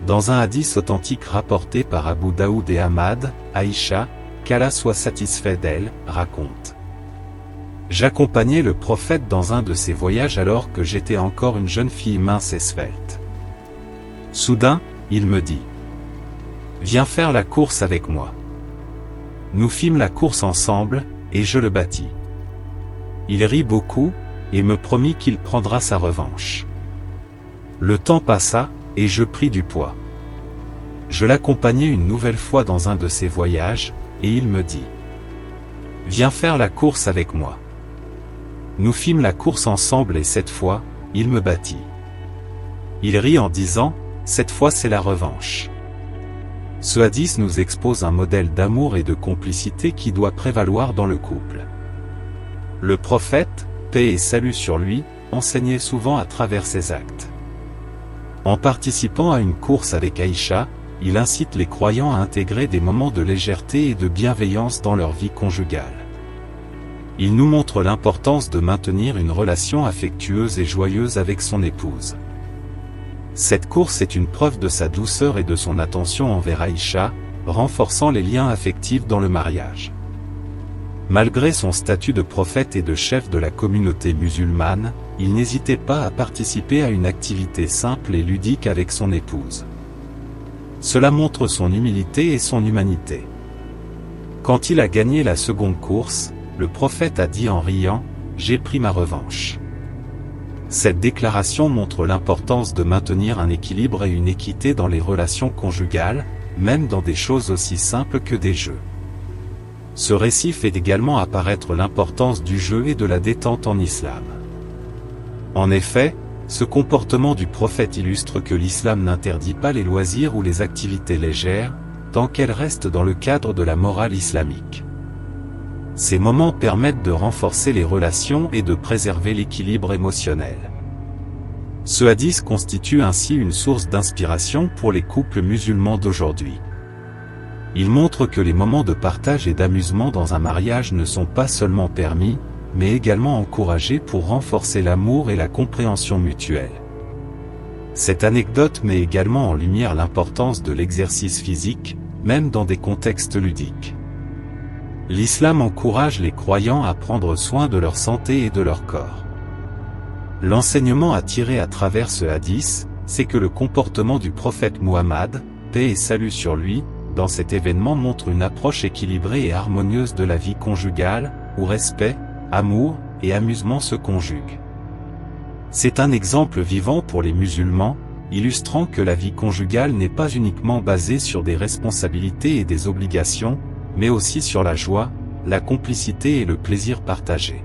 Dans un hadith authentique rapporté par Abu Daoud et Ahmad, Aïcha, qu'Allah soit satisfait d'elle, raconte: J'accompagnais le prophète dans un de ses voyages alors que j'étais encore une jeune fille mince et svelte. Soudain, il me dit: Viens faire la course avec moi. Nous fîmes la course ensemble, et je le battis. Il rit beaucoup, et me promit qu'il prendra sa revanche. Le temps passa, et je pris du poids. Je l'accompagnai une nouvelle fois dans un de ses voyages, et il me dit: Viens faire la course avec moi. Nous fîmes la course ensemble et cette fois, il me battit. Il rit en disant: Cette fois c'est la revanche. Ce hadith nous expose un modèle d'amour et de complicité qui doit prévaloir dans le couple. Le prophète, paix et salut sur lui, enseignait souvent à travers ses actes. En participant à une course avec Aïcha, il incite les croyants à intégrer des moments de légèreté et de bienveillance dans leur vie conjugale. Il nous montre l'importance de maintenir une relation affectueuse et joyeuse avec son épouse. Cette course est une preuve de sa douceur et de son attention envers Aïcha, renforçant les liens affectifs dans le mariage. Malgré son statut de prophète et de chef de la communauté musulmane, il n'hésitait pas à participer à une activité simple et ludique avec son épouse. Cela montre son humilité et son humanité. Quand il a gagné la seconde course, le prophète a dit en riant: « J'ai pris ma revanche ». Cette déclaration montre l'importance de maintenir un équilibre et une équité dans les relations conjugales, même dans des choses aussi simples que des jeux. Ce récit fait également apparaître l'importance du jeu et de la détente en islam. En effet, ce comportement du prophète illustre que l'islam n'interdit pas les loisirs ou les activités légères, tant qu'elles restent dans le cadre de la morale islamique. Ces moments permettent de renforcer les relations et de préserver l'équilibre émotionnel. Ce hadith constitue ainsi une source d'inspiration pour les couples musulmans d'aujourd'hui. Il montre que les moments de partage et d'amusement dans un mariage ne sont pas seulement permis, mais également encouragés pour renforcer l'amour et la compréhension mutuelle. Cette anecdote met également en lumière l'importance de l'exercice physique, même dans des contextes ludiques. L'islam encourage les croyants à prendre soin de leur santé et de leur corps. L'enseignement à tirer à travers ce hadith, c'est que le comportement du prophète Muhammad, paix et salut sur lui, dans cet événement montre une approche équilibrée et harmonieuse de la vie conjugale, où respect, amour et amusement se conjuguent. C'est un exemple vivant pour les musulmans, illustrant que la vie conjugale n'est pas uniquement basée sur des responsabilités et des obligations, mais aussi sur la joie, la complicité et le plaisir partagé.